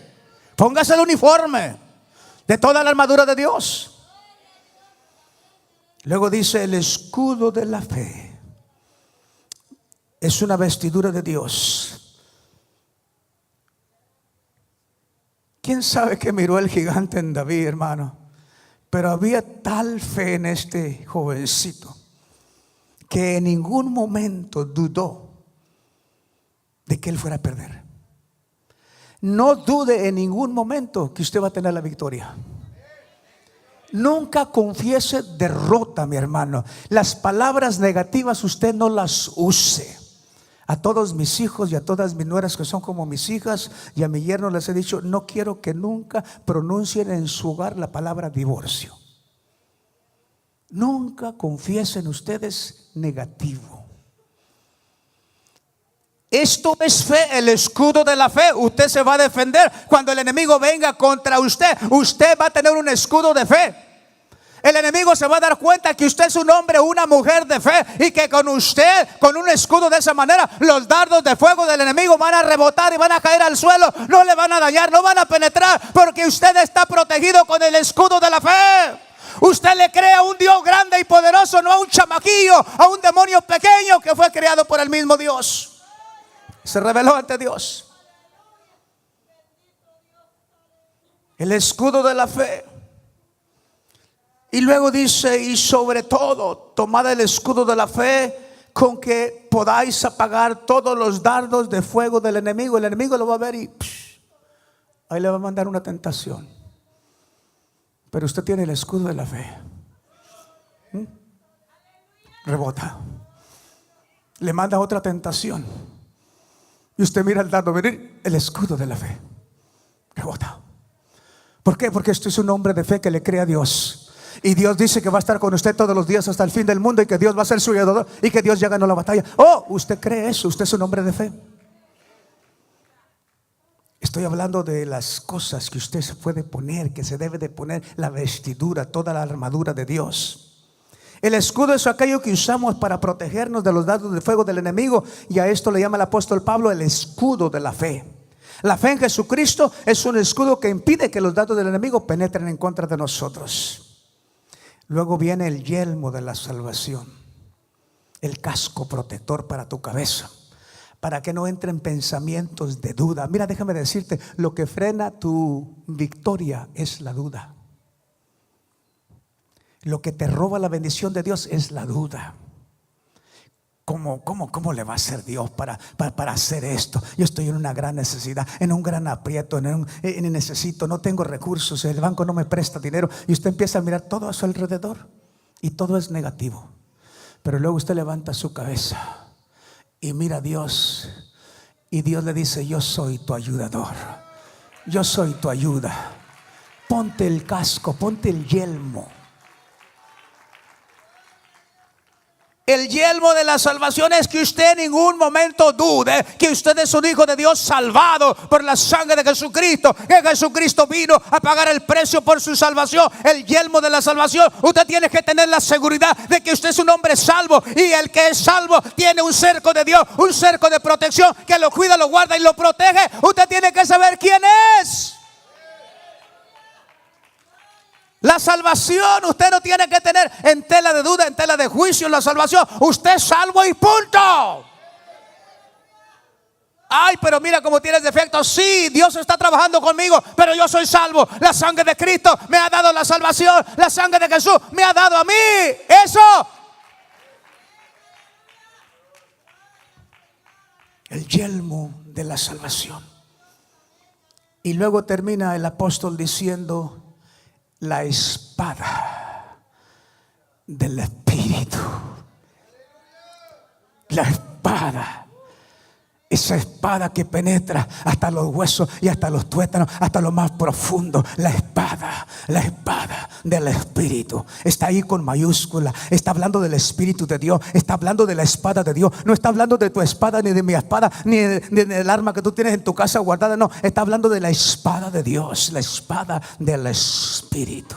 póngase el uniforme de toda la armadura de Dios. Luego dice: el escudo de la fe. Es una vestidura de Dios. ¿Quién sabe qué miró el gigante en David, hermano? Pero había tal fe en este jovencito que en ningún momento dudó de que él fuera a perder. No dude en ningún momento que usted va a tener la victoria. Nunca confiese derrota, mi hermano. Las palabras negativas usted no las use. A todos mis hijos y a todas mis nueras que son como mis hijas y a mi yerno les he dicho: no quiero que nunca pronuncien en su hogar la palabra divorcio. Nunca confiesen ustedes negativo. Esto es fe, el escudo de la fe. Usted se va a defender cuando el enemigo venga contra usted. Usted va a tener un escudo de fe. El enemigo se va a dar cuenta que usted es un hombre o una mujer de fe y que con usted, con un escudo de esa manera, los dardos de fuego del enemigo van a rebotar y van a caer al suelo. No le van a dañar, no van a penetrar, porque usted está protegido con el escudo de la fe. Usted le cree a un Dios grande y poderoso, no a un chamaquillo, a un demonio pequeño que fue creado por el mismo Dios. Se reveló ante Dios. El escudo de la fe. Y luego dice: y sobre todo, tomad el escudo de la fe, con que podáis apagar todos los dardos de fuego del enemigo. El enemigo lo va a ver y ahí le va a mandar una tentación. Pero usted tiene el escudo de la fe. Rebota. Le manda otra tentación. Y usted mira el dardo venir, el escudo de la fe. Rebota. ¿Por qué? Porque esto es un hombre de fe que le cree a Dios. Y Dios dice que va a estar con usted todos los días hasta el fin del mundo, y que Dios va a ser su ayudador, y que Dios ya ganó la batalla. Oh, usted cree eso, usted es un hombre de fe. Estoy hablando de las cosas que usted se puede poner, que se debe de poner: la vestidura, toda la armadura de Dios. El escudo es aquello que usamos para protegernos de los dardos de fuego del enemigo, y a esto le llama el apóstol Pablo el escudo de la fe. La fe en Jesucristo es un escudo que impide que los dardos del enemigo penetren en contra de nosotros. Luego viene el yelmo de la salvación, el casco protector para tu cabeza, para que no entren pensamientos de duda. Mira, déjame decirte, lo que frena tu victoria es la duda. Lo que te roba la bendición de Dios es la duda. ¿Cómo le va a hacer Dios para hacer esto? Yo estoy en una gran necesidad, en un gran aprieto, necesito, no tengo recursos, el banco no me presta dinero. Y usted empieza a mirar todo a su alrededor y todo es negativo. Pero luego usted levanta su cabeza y mira a Dios, y Dios le dice: yo soy tu ayudador, yo soy tu ayuda. Ponte el casco, ponte el yelmo. El yelmo de la salvación es que usted en ningún momento dude que usted es un hijo de Dios salvado por la sangre de Jesucristo, que Jesucristo vino a pagar el precio por su salvación. El yelmo de la salvación, usted tiene que tener la seguridad de que usted es un hombre salvo, y el que es salvo tiene un cerco de Dios, un cerco de protección que lo cuida, lo guarda y lo protege. Usted tiene que saber quién es. La salvación usted no tiene que tener en tela de duda, en tela de juicio. La salvación, usted es salvo y punto. Ay, pero mira cómo tienes defectos. Sí, Dios está trabajando conmigo, pero yo soy salvo. La sangre de Cristo me ha dado la salvación. La sangre de Jesús me ha dado a mí eso. El yelmo de la salvación. Y luego termina el apóstol diciendo: la espada del Espíritu. La espada, esa espada que penetra hasta los huesos y hasta los tuétanos, hasta lo más profundo. La espada del Espíritu. Está ahí con mayúscula. Está hablando del Espíritu de Dios. Está hablando de la espada de Dios. No está hablando de tu espada, ni de mi espada, ni del arma que tú tienes en tu casa guardada. No, está hablando de la espada de Dios. La espada del Espíritu,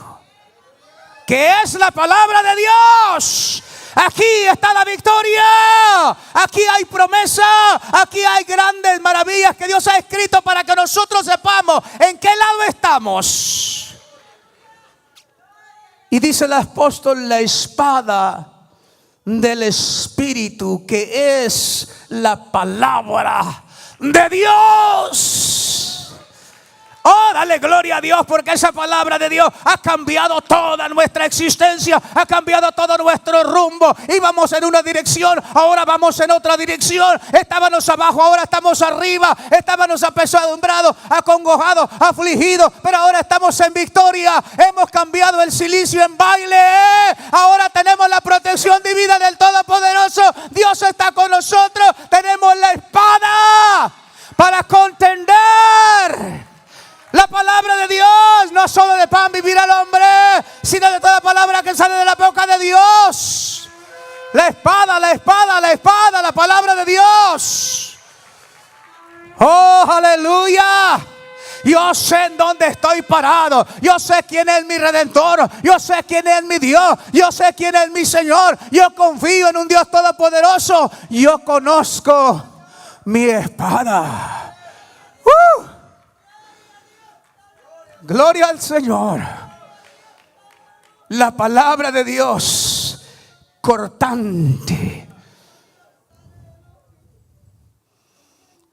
que es la palabra de Dios. Aquí está la victoria. Aquí hay promesa. Aquí hay grandes maravillas que Dios ha escrito para que nosotros sepamos en qué lado estamos. Y dice el apóstol: la espada del Espíritu, que es la palabra de Dios. Oh, dale gloria a Dios, porque esa palabra de Dios ha cambiado toda nuestra existencia, ha cambiado todo nuestro rumbo. Íbamos en una dirección, ahora vamos en otra dirección. Estábamos abajo, ahora estamos arriba. Estábamos apesadumbrados, acongojados, afligidos, pero ahora estamos en victoria. Hemos cambiado el cilicio en baile. Ahora tenemos la protección divina del Todopoderoso. Dios está con nosotros. Tenemos la espada para contender. La palabra de Dios, no solo de pan vivirá el hombre, sino de toda palabra que sale de la boca de Dios. La espada, la espada, la espada, la palabra de Dios. Oh, aleluya. Yo sé en dónde estoy parado. Yo sé quién es mi Redentor. Yo sé quién es mi Dios. Yo sé quién es mi Señor. Yo confío en un Dios todopoderoso. Yo conozco mi espada. Gloria al Señor. La palabra de Dios, cortante.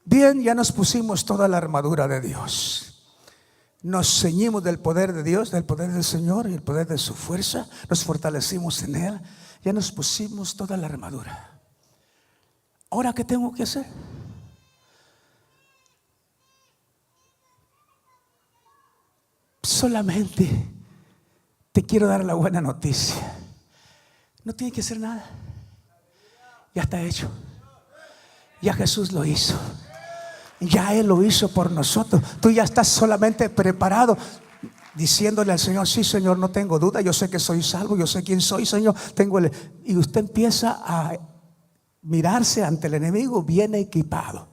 Bien, ya nos pusimos toda la armadura de Dios. Nos ceñimos del poder de Dios, del poder del Señor y el poder de su fuerza. Nos fortalecimos en Él. Ya nos pusimos toda la armadura. ¿Ahora qué tengo que hacer? Solamente te quiero dar la buena noticia. No tiene que hacer nada. Ya está hecho. Ya Jesús lo hizo. Ya Él lo hizo por nosotros. Tú ya estás solamente preparado. diciéndole al Señor: sí, Señor, no tengo duda, yo sé que soy salvo, yo sé quién soy, Señor, y usted empieza a mirarse ante el enemigo bien equipado.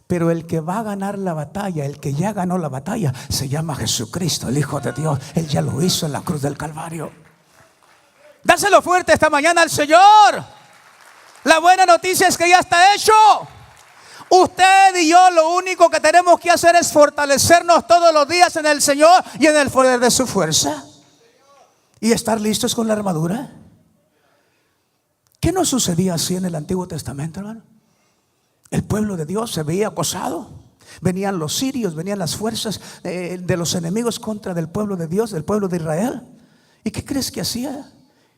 Pero el que va a ganar la batalla, el que ya ganó la batalla, se llama Jesucristo, el Hijo de Dios. Él ya lo hizo en la cruz del Calvario. Dáselo fuerte esta mañana al Señor. La buena noticia es que ya está hecho. Usted y yo lo único que tenemos que hacer es fortalecernos todos los días en el Señor y en el poder de su fuerza, y estar listos con la armadura. ¿Qué no sucedía así en el Antiguo Testamento, hermano? El pueblo de Dios se veía acosado. Venían los sirios, venían las fuerzas de los enemigos contra del pueblo de Dios, del pueblo de Israel. ¿Y qué crees que hacía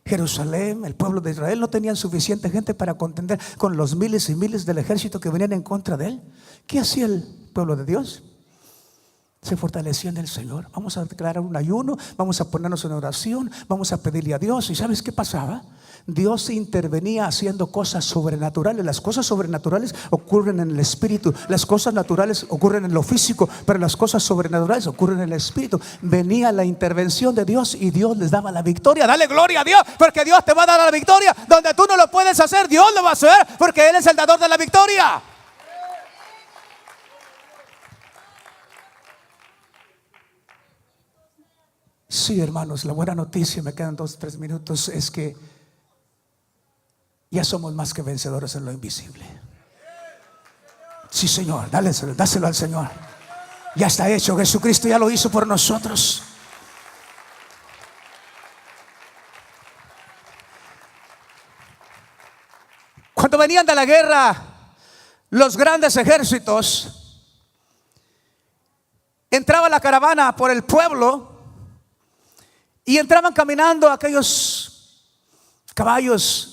Jerusalén, el pueblo de Israel? No tenían suficiente gente para contender con los miles y miles del ejército que venían en contra de él. ¿Qué hacía el pueblo de Dios? Se fortalecía en el Señor. Vamos a declarar un ayuno, vamos a ponernos en oración, vamos a pedirle a Dios. ¿Y sabes qué pasaba? Dios intervenía haciendo cosas sobrenaturales. Las cosas sobrenaturales ocurren en el espíritu. Las cosas naturales ocurren en lo físico, pero las cosas sobrenaturales ocurren en el espíritu. Venía la intervención de Dios y Dios les daba la victoria. Dale gloria a Dios, porque Dios te va a dar la victoria. Donde tú no lo puedes hacer, Dios lo va a hacer, porque Él es el dador de la victoria. Sí, hermanos, la buena noticia, me quedan 2 o 3 minutos, es que ya somos más que vencedores en lo invisible. Sí, Señor, dáselo al Señor. Ya está hecho, Jesucristo ya lo hizo por nosotros. Cuando venían de la guerra los grandes ejércitos, entraba la caravana por el pueblo y entraban caminando aquellos caballos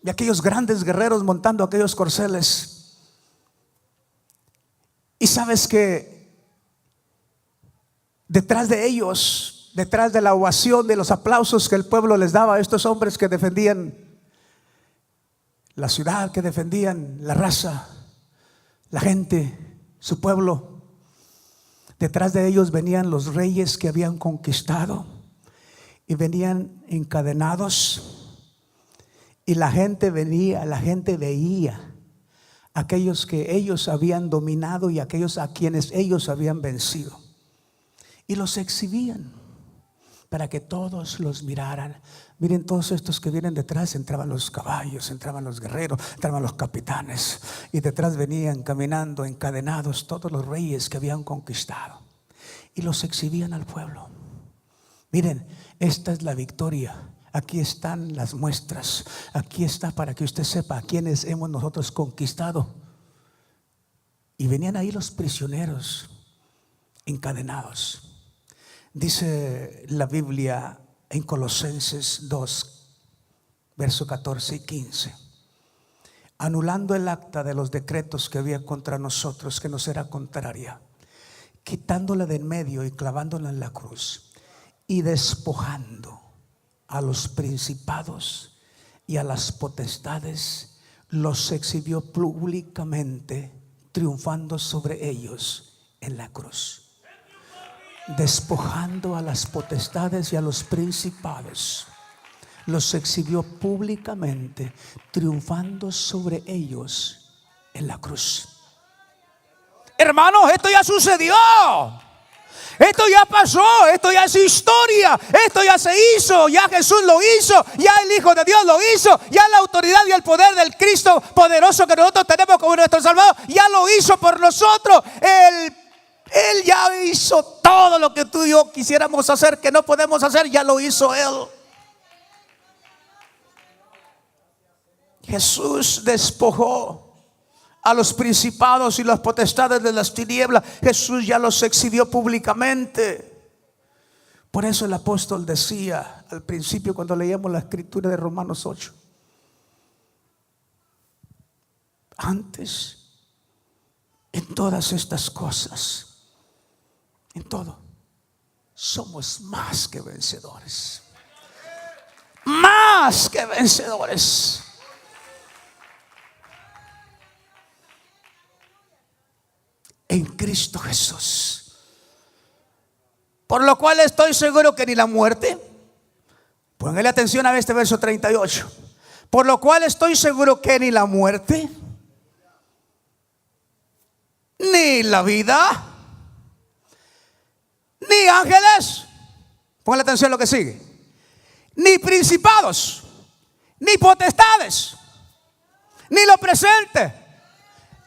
y aquellos grandes guerreros montando aquellos corceles. Y sabes que detrás de ellos, detrás de la ovación, de los aplausos que el pueblo les daba a estos hombres que defendían la ciudad, que defendían la raza, la gente, su pueblo, detrás de ellos venían los reyes que habían conquistado y venían encadenados. Y la gente veía aquellos que ellos habían dominado y aquellos a quienes ellos habían vencido, y los exhibían para que todos los miraran. Miren, todos estos que vienen detrás, entraban los caballos, entraban los guerreros, entraban los capitanes, y detrás venían caminando encadenados todos los reyes que habían conquistado, y los exhibían al pueblo. Miren, esta es la victoria. Aquí están las muestras. Aquí está para que usted sepa a quienes hemos nosotros conquistado. Y venían ahí los prisioneros encadenados. Dice la Biblia en Colosenses 2, verso 14 y 15: anulando el acta de los decretos que había contra nosotros, que nos era contraria, quitándola de en medio y clavándola en la cruz, y despojando a los principados y a las potestades, los exhibió públicamente, triunfando sobre ellos en la cruz. Despojando a las potestades y a los principados, los exhibió públicamente, triunfando sobre ellos en la cruz. Hermanos, esto ya sucedió. Esto ya pasó, esto ya es historia, esto ya se hizo, ya Jesús lo hizo, ya el Hijo de Dios lo hizo, ya la autoridad y el poder del Cristo poderoso que nosotros tenemos como nuestro Salvador, ya lo hizo por nosotros. Él ya hizo todo lo que tú y yo quisiéramos hacer, que no podemos hacer, ya lo hizo Él. Jesús despojó a los principados y las potestades de las tinieblas. Jesús ya los exhibió públicamente. Por eso el apóstol decía al principio, cuando leíamos la escritura de Romanos 8: antes, en todas estas cosas, en todo, somos más que vencedores. Más que vencedores. En Cristo Jesús. Por lo cual estoy seguro que ni la muerte, póngale atención a este verso 38. Por lo cual estoy seguro que ni la muerte, ni la vida, ni ángeles, póngale atención a lo que sigue, ni principados, ni potestades, ni lo presente,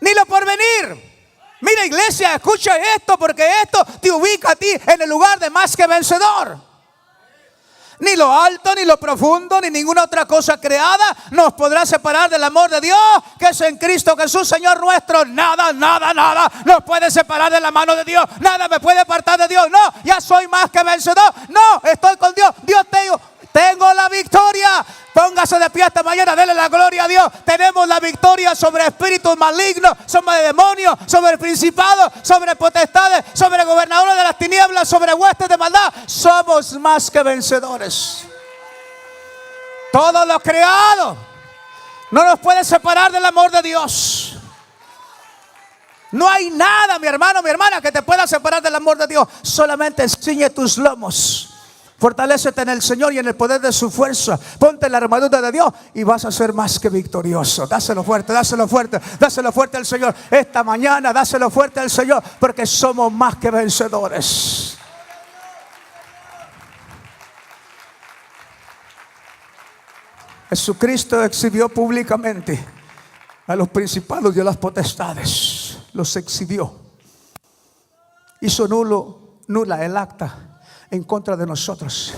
ni lo porvenir. Mira, iglesia, escucha esto, porque esto te ubica a ti en el lugar de más que vencedor. Ni lo alto, ni lo profundo, ni ninguna otra cosa creada nos podrá separar del amor de Dios que es en Cristo Jesús, Señor nuestro. Nada, nada, nada nos puede separar de la mano de Dios. Nada me puede apartar de Dios. No, ya soy más que vencedor. No, estoy con Dios. Dios tengo la victoria. Póngase de pie esta mañana, dele la gloria a Dios. Tenemos la victoria sobre espíritus malignos, sobre demonios, sobre principados, sobre potestades, sobre gobernadores de las tinieblas, sobre huestes de maldad. Somos más que vencedores. Todo lo creado no nos puede separar del amor de Dios. No hay nada, mi hermano, mi hermana, que te pueda separar del amor de Dios. Solamente ciñe tus lomos. Fortalécete en el Señor y en el poder de su fuerza. Ponte la armadura de Dios y vas a ser más que victorioso. Dáselo fuerte, dáselo fuerte, dáselo fuerte al Señor. Esta mañana dáselo fuerte al Señor, porque somos más que vencedores. Jesucristo exhibió públicamente a los principados y a las potestades. Los exhibió. Hizo nula el acta en contra de nosotros.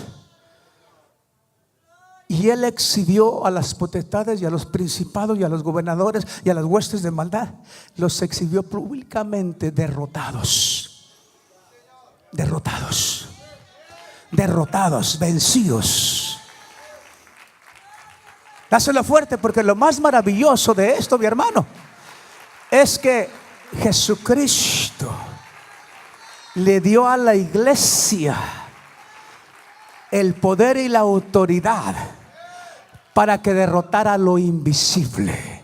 Y Él exhibió a las potestades y a los principados y a los gobernadores y a las huestes de maldad. Los exhibió públicamente derrotados. Derrotados. Derrotados, vencidos. Dáselo fuerte, porque lo más maravilloso de esto, mi hermano, es que Jesucristo le dio a la iglesia el poder y la autoridad para que derrotara lo invisible.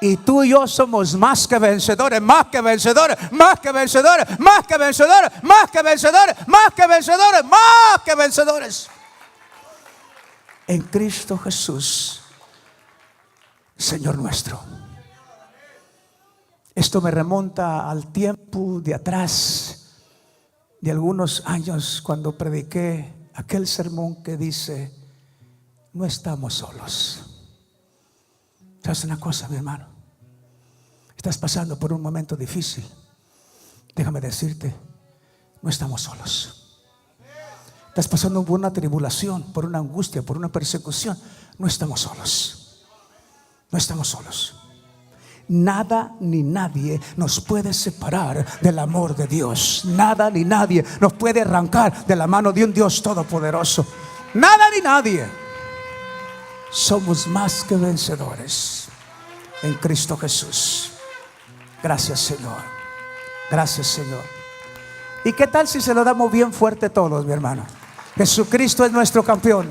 Y tú y yo somos más que vencedores, más que vencedores, más que vencedores, más que vencedores, más que vencedores, más que vencedores, más que vencedores. En Cristo Jesús, Señor nuestro. Esto me remonta al tiempo de atrás, de algunos años, cuando prediqué aquel sermón que dice: no estamos solos. ¿Sabes una cosa, mi hermano? Estás pasando por un momento difícil. Déjame decirte, no estamos solos. Estás pasando por una tribulación, por una angustia, por una persecución. No estamos solos. No estamos solos. Nada ni nadie nos puede separar del amor de Dios. Nada ni nadie nos puede arrancar de la mano de un Dios todopoderoso. Nada ni nadie. Somos más que vencedores en Cristo Jesús. Gracias, Señor. Gracias, Señor. ¿Y qué tal si se lo damos bien fuerte todos, mi hermano? Jesucristo es nuestro campeón.